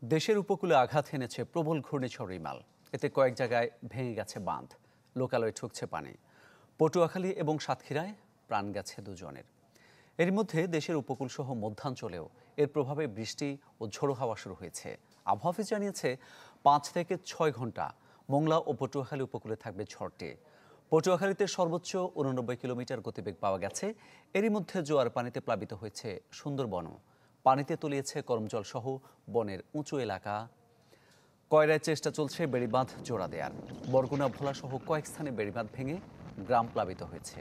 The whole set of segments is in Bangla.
দেশের উপকূলে আঘাত এনেছে প্রবল ঘূর্ণিঝড় রিমাল। এতে কয়েক জায়গায় ভেঙে গেছে বাঁধ, লোকালয়ে ঠুকছে পানি। পটুয়াখালী এবং সাতক্ষীরায় প্রাণ গেছে দুজনের। এর মধ্যে দেশের উপকূলসহ মধ্যাঞ্চলেও এর প্রভাবে বৃষ্টি ও ঝোড়ো হাওয়া শুরু হয়েছে। আবহাওয়া অফিস জানিয়েছে 5 থেকে 6 ঘন্টা মোংলা ও পটুয়াখালী উপকূলে থাকবে ঝড়টি। পটুয়াখালীতে সর্বোচ্চ 89 কিলোমিটার গতিবেগ পাওয়া গেছে। এরই মধ্যে জোয়ার পানিতে প্লাবিত হয়েছে সুন্দরবনও। পানিতে তলিয়েছে করমজল সহ বনের উঁচু এলাকা। কয়রায় চেষ্টা চলছে বেড়িবাঁধ জোড়া দেয়ার। বরগুনা ভোলা সহ কয়েক স্থানে বেড়িবাঁধ ভেঙে গ্রাম প্লাবিত হয়েছে।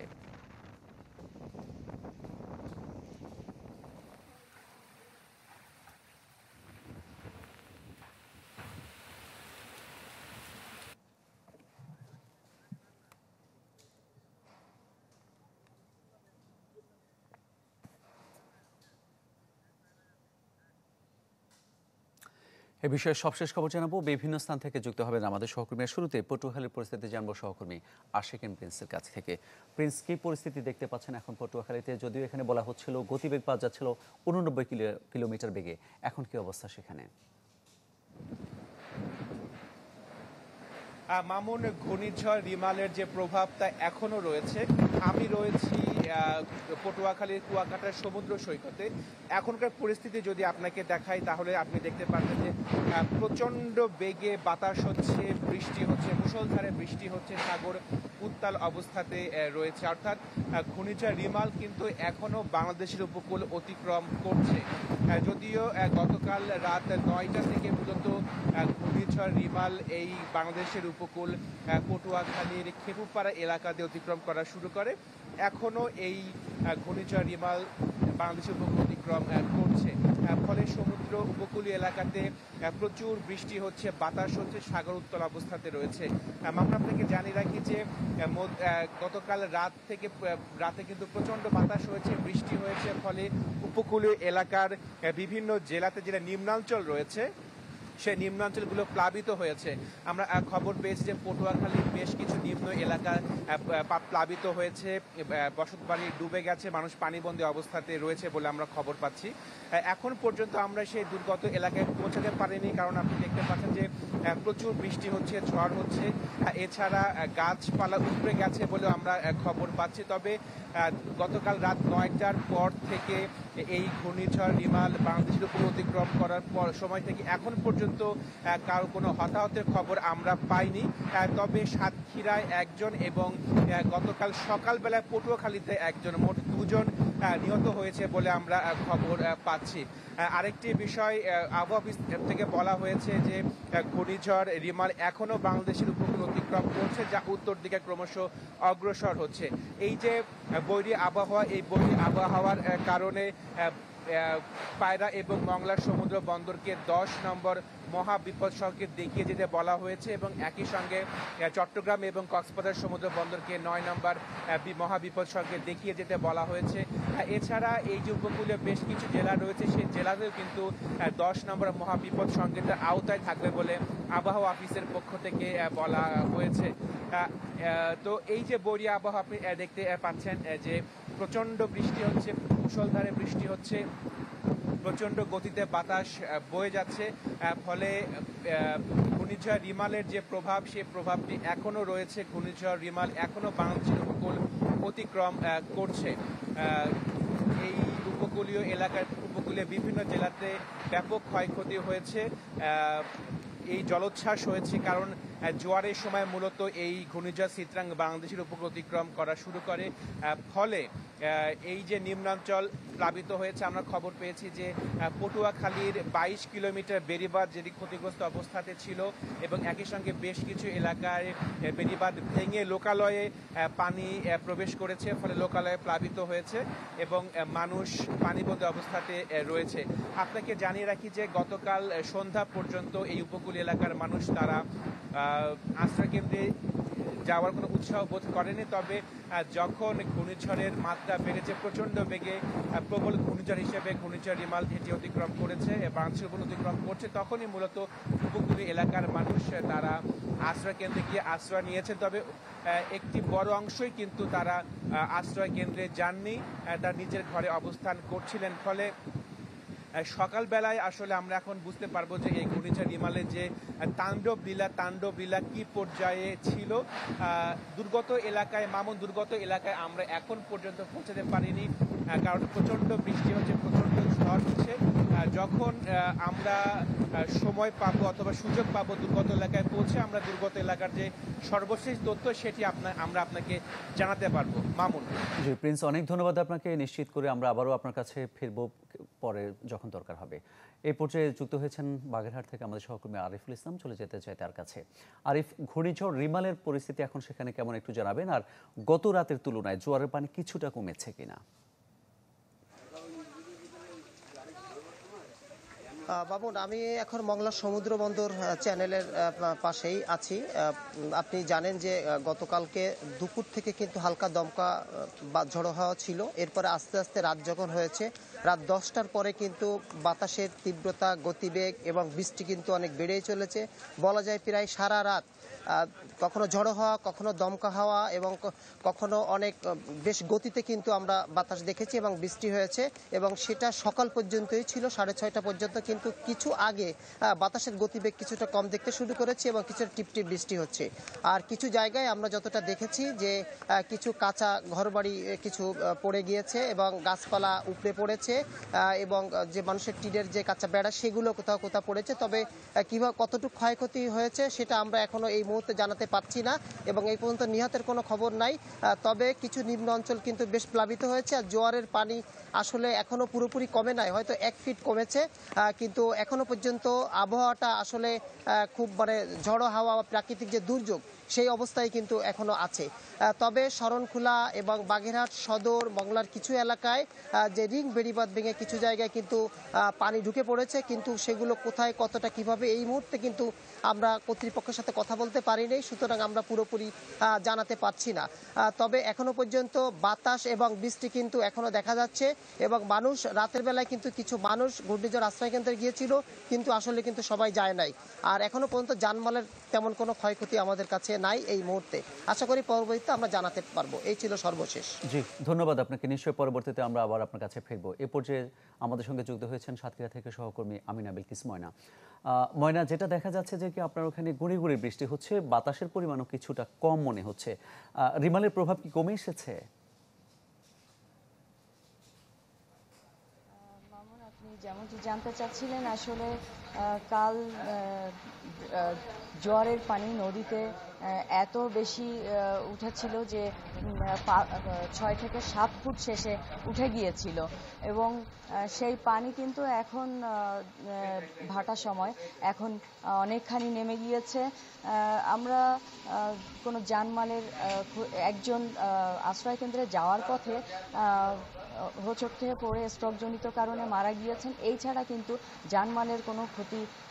এ বিষয়ে সবশেষ খবর জানাবো। বিভিন্ন স্থান থেকে যুক্ত হবেন আমাদের সহকর্মীরা। শুরুতে পটুয়াখালীর পরিস্থিতি জানবো সহকর্মী আশিক এম প্রিন্সের কাছ থেকে। প্রিন্স, কি পরিস্থিতি দেখতে পাচ্ছেন এখন পটুয়াখালীতে? যদিও এখানে বলা হচ্ছিল গতিবেগ পাওয়া যাচ্ছিল 89 কিলোমিটার বেগে, এখন কি অবস্থা সেখানে? মামুন, ঘূর্ণিঝড় রিমালের যে প্রভাবটা এখনো রয়েছে। আমি রয়েছি পটুয়াখালীর কুয়াকাটার সমুদ্র সৈকতে। এখনকার পরিস্থিতি যদি আপনাকে দেখাই তাহলে আপনি দেখতে পাচ্ছেন যে প্রচণ্ড বেগে বাতাস হচ্ছে, বৃষ্টি হচ্ছে, মুষলধারে বৃষ্টি হচ্ছে, সাগর উত্তাল অবস্থাতে রয়েছে। অর্থাৎ ঘূর্ণিঝড় রিমাল কিন্তু এখনো বাংলাদেশের উপকূল অতিক্রম করছে। যদিও গতকাল রাত 9টা থেকে মূলত ঘূর্ণিঝড় রিমাল এই বাংলাদেশের উপকূল পটুয়াখালীর খেপুপাড়া এলাকা দিয়ে অতিক্রম করা শুরু করে। এখনো এই ঘূর্ণিঝড় রিমাল বাংলাদেশের উপকূল অতিক্রম করছে। ফলে সমুদ্র উপকূলীয় এলাকাতে প্রচুর বৃষ্টি হচ্ছে, বাতাস হচ্ছে, সাগর উত্তাল অবস্থাতে রয়েছে। আমরা আপনাকে জানিয়ে রাখি যে গতকাল রাতে কিন্তু প্রচণ্ড বাতাস হয়েছে, বৃষ্টি হয়েছে। ফলে উপকূলীয় এলাকার বিভিন্ন জেলাতে যেটা নিম্নাঞ্চল রয়েছে সেই নিম্নাঞ্চলগুলো প্লাবিত হয়েছে। আমরা খবর পেয়েছি যে পটুয়াখালীর বেশ কিছু নিম্ন এলাকা প্লাবিত হয়েছে, বসতবাড়ি ডুবে গেছে, মানুষ পানিবন্দী অবস্থাতে রয়েছে বলে আমরা খবর পাচ্ছি। এখন পর্যন্ত আমরা সেই দুর্গত এলাকায় পৌঁছাতে পারিনি, কারণ আপনি দেখতে পাচ্ছেন যে প্রচুর বৃষ্টি হচ্ছে, ঝড় হচ্ছে। এছাড়া গাছপালা উপড়ে গেছে বলেও আমরা খবর পাচ্ছি। তবে গতকাল রাত 9টার পর থেকে এই ঘূর্ণিঝড় রিমাল বাংলাদেশের উপর অতিক্রম করার সময় থেকে এখন পর্যন্ত কারো কোনো হতাহতের খবর আমরা পাইনি। তবে সাতক্ষীরায় একজন এবং গতকাল সকালবেলায় পটুয়াখালীতে একজন, মোট 2 জন নিহত হয়েছে বলে আমরা খবর পাচ্ছি। আরেকটি বিষয়, আবহাওয়া অফিস থেকে বলা হয়েছে যে ঘূর্ণিঝড় রিমাল এখনো বাংলাদেশের উপকূল অতিক্রম করছে, যা উত্তর দিকে ক্রমশ অগ্রসর হচ্ছে। এই যে বৈরী আবহাওয়া, এই বৈরী আবহাওয়ার কারণে পায়রা এবং মংলার সমুদ্র বন্দরকে 10 নম্বর মহাবিপদ সংকেত দেখিয়ে যেতে বলা হয়েছে এবং একই সঙ্গে চট্টগ্রাম এবং কক্সবাজার সমুদ্র বন্দরকে 9 নম্বর মহাবিপদ সংকেত দেখিয়ে যেতে বলা হয়েছে। এছাড়া এই যে উপকূলীয় বেশ কিছু জেলা রয়েছে সেই জেলাতেও কিন্তু 10 নম্বর মহাবিপদ সংকেতের আওতায় থাকবে বলে আবহাওয়া অফিসের পক্ষ থেকে বলা হয়েছে। তো এই যে বৈরী আবহাওয়া আপনি দেখতে পাচ্ছেন যে প্রচণ্ড বৃষ্টি হচ্ছে, মুষলধারে বৃষ্টি হচ্ছে, প্রচণ্ড গতিতে বাতাস বয়ে যাচ্ছে। ফলে ঘূর্ণিঝড় রিমালের যে প্রভাব, সেই প্রভাবটি এখনো রয়েছে। ঘূর্ণিঝড় রিমাল এখনো বাংলাদেশের উপকূল অতিক্রম করছে। এই উপকূলীয় বিভিন্ন জেলাতে ব্যাপক ক্ষয়ক্ষতি হয়েছে, এই জলোচ্ছ্বাস হয়েছে, কারণ জোয়ারের সময় মূলত এই ঘূর্ণিঝড় সিতরাং বাংলাদেশের উপকূল অতিক্রম করা শুরু করে। ফলে এই যে নিম্নাঞ্চল প্লাবিত হয়েছে, আমরা খবর পেয়েছি যে পটুয়াখালীর 22 কিলোমিটার বেড়িবাঁধ যেটি ক্ষতিগ্রস্ত অবস্থাতে ছিল এবং একই সঙ্গে বেশ কিছু এলাকায় বেড়িবাঁধ ভেঙে লোকালয়ে পানি প্রবেশ করেছে। ফলে লোকালয়ে প্লাবিত হয়েছে এবং মানুষ পানিবন্দী অবস্থাতে রয়েছে। আপনাকে জানিয়ে রাখি যে গতকাল সন্ধ্যা পর্যন্ত এই উপকূল এলাকার মানুষ তারা আশ্রয়কেন্দ্রে যাওয়ার কোনো উৎসাহ বোধ করেনি। তবে যখন ঘূর্ণিঝড়ের মাত্রা বেড়েছে, প্রচণ্ড বেগে প্রবল ঘূর্ণিঝড় হিসেবে ঘূর্ণিঝড় রিমাল এটি অতিক্রম করেছে, বাংলাদেশের উপর অতিক্রম করছে, তখনই মূলত উপকূলীয় এলাকার মানুষ তারা আশ্রয়কেন্দ্রে গিয়ে আশ্রয় নিয়েছেন। তবে একটি বড় অংশই কিন্তু তারা আশ্রয় কেন্দ্রে যাননি, তার নিজের ঘরে অবস্থান করছিলেন। ফলে সকালবেলায় আসলে আমরা এখন বুঝতে পারবো যে এই ঘূর্ণিঝড় রিমালের যে তাণ্ডব লীলা কি পর্যায়ে ছিল। দুর্গত এলাকায়, মামুন দুর্গত এলাকায় আমরা এখন পর্যন্ত পৌঁছাতে পারিনি, কারণ প্রচণ্ড বৃষ্টি হচ্ছে, প্রচণ্ড ঝড় হচ্ছে। যখন আমরা সময় পাবো অথবা সুযোগ পাবো দুর্গত এলাকায় পৌঁছে, আমরা দুর্গত এলাকার যে সর্বশেষ তথ্য সেটি আমরা আপনাকে জানাতে পারবো। মামুন। জি প্রিন্স, অনেক ধন্যবাদ আপনাকে। নিশ্চিত করে আমরা আবারও আপনার কাছে ফিরবো পরে যখন দরকার হবে। এই পর্যায়ে যুক্ত হয়েছেন বাগেরহাট থেকে আমাদের সহকর্মী আরিফুল ইসলাম। চলে যেতে চাই তার কাছে। আরিফ, ঘূর্ণিঝড় রিমালের পরিস্থিতি এখন সেখানে কেমন একটু জানাবেন, আর গত রাতের তুলনায় জোয়ারের পানি কিছুটা কমেছে কিনা? বাবুন, আমি এখন মংলা সমুদ্র বন্দর চ্যানেলের পাশেই আছি। আপনি জানেন যে গতকালকে দুপুর থেকে কিন্তু হালকা দমকা ঝড়ো হাওয়া ছিল। এরপরে আস্তে আস্তে রাত যখন হয়েছে, রাত 10টার পরে কিন্তু বাতাসের তীব্রতা, গতিবেগ এবং বৃষ্টি কিন্তু অনেক বেড়েই চলেছে। বলা যায় প্রায় সারা রাত কখনো ঝড়ো হাওয়া, কখনো দমকা হাওয়া এবং কখনো অনেক বেশ গতিতে কিন্তু আমরা বাতাস দেখেছি এবং বৃষ্টি হয়েছে, এবং সেটা সকাল পর্যন্তই ছিল, 6:30 পর্যন্ত। কিন্তু কিছু আগে বাতাসের গতিবেগ কিছুটা কম দেখতে শুরু করেছে এবং কিছুটা টিপটিপ বৃষ্টি হচ্ছে। আর কিছু জায়গায় আমরা যতটা দেখেছি যে কিছু কাঁচা ঘরবাড়ি কিছু পড়ে গিয়েছে এবং গাছপালা উপড়ে পড়েছে, এবং যে মানুষের টিনের যে কাঁচা বেড়া সেগুলো কোথাও কোথাও পড়েছে। তবে কিভাবে কতটুকু ক্ষয়ক্ষতি হয়েছে সেটা আমরা এখনো এই মুহূর্তে জানাতে পারছি না, এবং এই পর্যন্ত নিহতের কোনো খবর নাই। তবে কিছু নিম্ন অঞ্চল কিন্তু বেশ প্লাবিত হয়েছে, আর জোয়ারের পানি আসলে এখনো পুরোপুরি কমে নাই, হয়তো 1 ফিট কমেছে। কিন্তু এখনো পর্যন্ত আবহাওয়াটা আসলে খুব ঝড়ো হাওয়া বা প্রাকৃতিক যে দুর্যোগ সেই অবস্থায় কিন্তু এখনো আছে। তবে শরণখোলা এবং বাগেরহাট সদর, মংলার কিছু এলাকায় যে রিং বেড়িবাঁধ ভেঙে কিছু জায়গায় কিন্তু পানি ঢুকে পড়েছে, কিন্তু সেগুলো কোথায় কতটা কিভাবে এই মুহূর্তে কিন্তু আমরা কর্তৃপক্ষের সাথে কথা বলতে পারিনি, সুতরাং আমরা পুরোপুরি জানাতে পারছি না। তবে এখনো পর্যন্ত বাতাস এবং বৃষ্টি কিন্তু এখনো দেখা যাচ্ছে, এবং মানুষ রাতের বেলায় কিন্তু কিছু মানুষ ঘূর্ণিঝড় আশ্রয় কেন্দ্রে গিয়েছিল, কিন্তু আসলে কিন্তু সবাই যায় নাই। আর এখনো পর্যন্ত জানমালের তেমন কোনো ক্ষয়ক্ষতি আমাদের কাছে নাই এই মুহূর্তে। আশা করি পরবর্তীতে আমরা জানাতে পারবো। এই ছিল সর্বশেষ। জি ধন্যবাদ আপনাকে। নিশ্চয়ই পরবর্তীতে আমরা আবার আপনার কাছে ফিরবো। এ পর্যায়ে আমাদের সঙ্গে যুক্ত হয়েছেন সাতক্ষীরা থেকে সহকর্মী আমিনা বিলকিস ময়না। ময়না, যেটা দেখা যাচ্ছে যে কি আপনার ওখানে গুঁড়ি গুঁড়ি বৃষ্টি হচ্ছে, বাতাসের পরিমাণও কিছুটা কম মনে হচ্ছে। রিমালের প্রভাব কি কমে এসেছে? মামুন, আপনি যেমনটি জানতে চাচ্ছিলেন, আসলে কাল জোয়ারের পানি নদীতে এত বেশি উঠেছিল যে 6 থেকে 7 ফুট শেষে উঠে গিয়েছিল, এবং সেই পানি কিন্তু এখন ভাটার সময় এখন অনেকখানি নেমে গিয়েছে। আমরা কোনো জানমালের একজন আশ্রয়কেন্দ্রে যাওয়ার পথে হোঁচট খেয়ে পড়ে স্ট্রোকজনিত কারণে মারা গিয়েছেন। এই ছাড়া কিন্তু জানমালের কোনো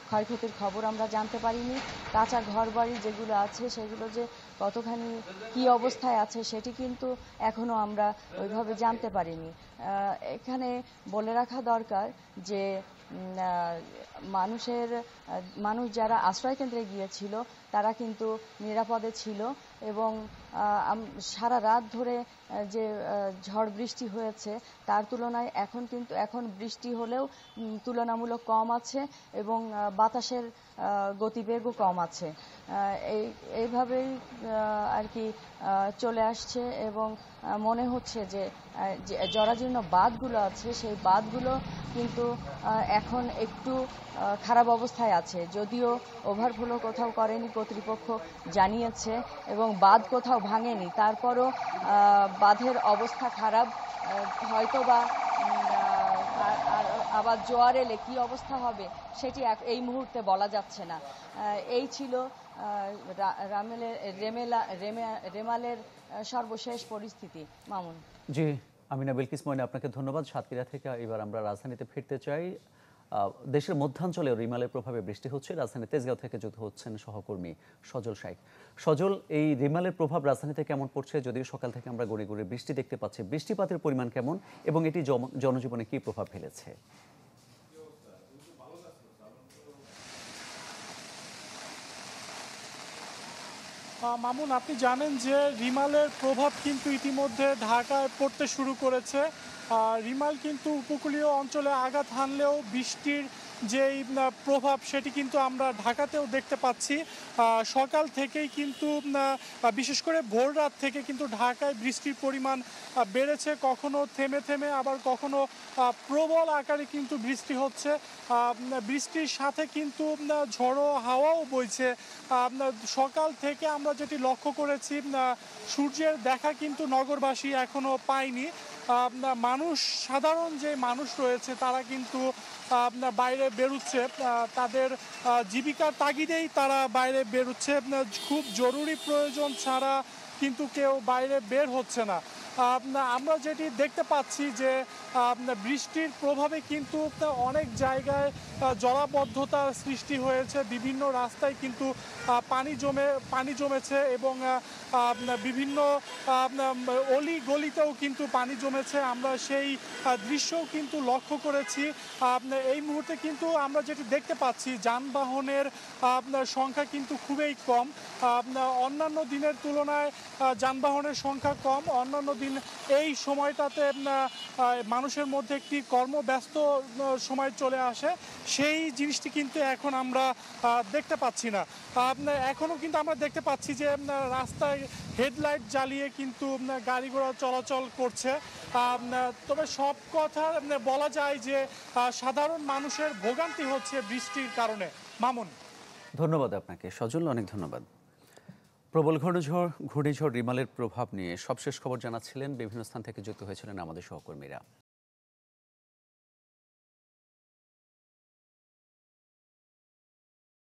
ক্ষয়ক্ষতির খবর আমরা জানতে পারিনি। কাঁচা ঘরবাড়ি যেগুলো আছে সেগুলো যে কতখানি কি অবস্থায় আছে সেটি কিন্তু এখনো আমরা ওইভাবে জানতে পারিনি। এখানে বলে রাখা দরকার যে মানুষ যারা আশ্রয়কেন্দ্রে গিয়েছিল তারা কিন্তু নিরাপদে ছিল, এবং সারা রাত ধরে যে ঝড় বৃষ্টি হয়েছে তার তুলনায় এখন বৃষ্টি হলেও তুলনামূলক কম আছে, এবং বাতাসের গতিবেগও কম আছে। এইভাবেই আর কি চলে আসছে, এবং মনে হচ্ছে যে জরাজীর্ণ বাঁধগুলো আছে সেই বাঁধগুলো কিন্তু এখন একটু খারাপ অবস্থায় আছে, যদিও ওভারফ্লো কোথাও করেনি কর্তৃপক্ষ জানিয়েছে, এবং বাঁধ কোথাও ভাঙেনি, তারপরও বাঁধের অবস্থা খারাপ। হয়তোবা আবার জোয়ার এলে কি অবস্থা হবে সেটি এই মুহূর্তে বলা যাচ্ছে না। এই ছিল রেমালের সর্বশেষ পরিস্থিতি। মামুন। জি আমিনা বিলকিস ময়না, আপনাকে ধন্যবাদ। সাতক্ষীরা থেকে এবার আমরা রাজধানীতে ফিরতে চাই। দেশের মধ্যাঞ্চলে রিমালের প্রভাবে বৃষ্টি হচ্ছে। রাজধানী তেজগাঁও থেকে যুক্ত হচ্ছেন সহকর্মী সজল শাইখ। সজল, এই রিমালের প্রভাব রাজধানীতে কেমন পড়ছে? যদিও সকাল থেকে আমরা গড়ে গড়ে বৃষ্টি দেখতে পাচ্ছি, বৃষ্টিপাতের পরিমাণ কেমন এবং এটি জনজীবনে কি প্রভাব ফেলেছে? মামুন, আপনি জানেন যে রিমালের প্রভাব কিন্তু ইতিমধ্যে ঢাকায় পড়তে শুরু করেছে। রিমাল কিন্তু উপকূলীয় অঞ্চলে আঘাত হানলেও বৃষ্টির যেই প্রভাব সেটি কিন্তু আমরা ঢাকাতেও দেখতে পাচ্ছি। সকাল থেকেই কিন্তু বিশেষ করে ভোর রাত থেকে কিন্তু ঢাকায় বৃষ্টির পরিমাণ বেড়েছে, কখনো থেমে থেমে আবার কখনো প্রবল আকারে কিন্তু বৃষ্টি হচ্ছে। বৃষ্টির সাথে কিন্তু ঝড়ো হাওয়াও বইছে। সকাল থেকে আমরা যেটি লক্ষ্য করেছি, সূর্যের দেখা কিন্তু নগরবাসী এখনো পায়নি। মানুষ, সাধারণ যে মানুষ রয়েছে তারা কিন্তু বাইরে বেরোচ্ছে, তাদের জীবিকার তাগিদেই তারা বাইরে বেরোচ্ছে। খুব জরুরি প্রয়োজন ছাড়া কিন্তু কেউ বাইরে বের হচ্ছে না। আমরা যেটি দেখতে পাচ্ছি যে বৃষ্টির প্রভাবে কিন্তু অনেক জায়গায় জলাবদ্ধতার সৃষ্টি হয়েছে, বিভিন্ন রাস্তায় কিন্তু পানি জমেছে এবং বিভিন্ন অলি গলিতেও কিন্তু পানি জমেছে। আমরা সেই দৃশ্যও কিন্তু লক্ষ্য করেছি। এই মুহূর্তে কিন্তু আমরা যেটি দেখতে পাচ্ছি, যানবাহনের সংখ্যা কিন্তু খুবই কম। অন্যান্য দিনের তুলনায় যানবাহনের সংখ্যা কম। অন্যান্য দিন এই সময়টাতে মানুষের মধ্যে একটি কর্মব্যস্ত সময় চলে আসে, সেই জিনিসটি কিন্তু এখন আমরা দেখতে পাচ্ছি না। এখনও কিন্তু আমরা দেখতে পাচ্ছি যে রাস্তায় হেডলাইট জ্বালিয়ে কিন্তু গাড়ি ঘোড়া চলাচল করছে। তবে সব কথা বলা যায় যে সাধারণ মানুষের ভোগান্তি হচ্ছে বৃষ্টির কারণে। মামুন, ধন্যবাদ আপনাকে সজল, অনেক ধন্যবাদ। প্রবল ঘূর্ণিঝড় রিমালের প্রভাব নিয়ে সবশেষ খবর জানাচ্ছিলেন, বিভিন্ন স্থান থেকে যুক্ত হয়েছিলেন আমাদের সহকর্মীরা।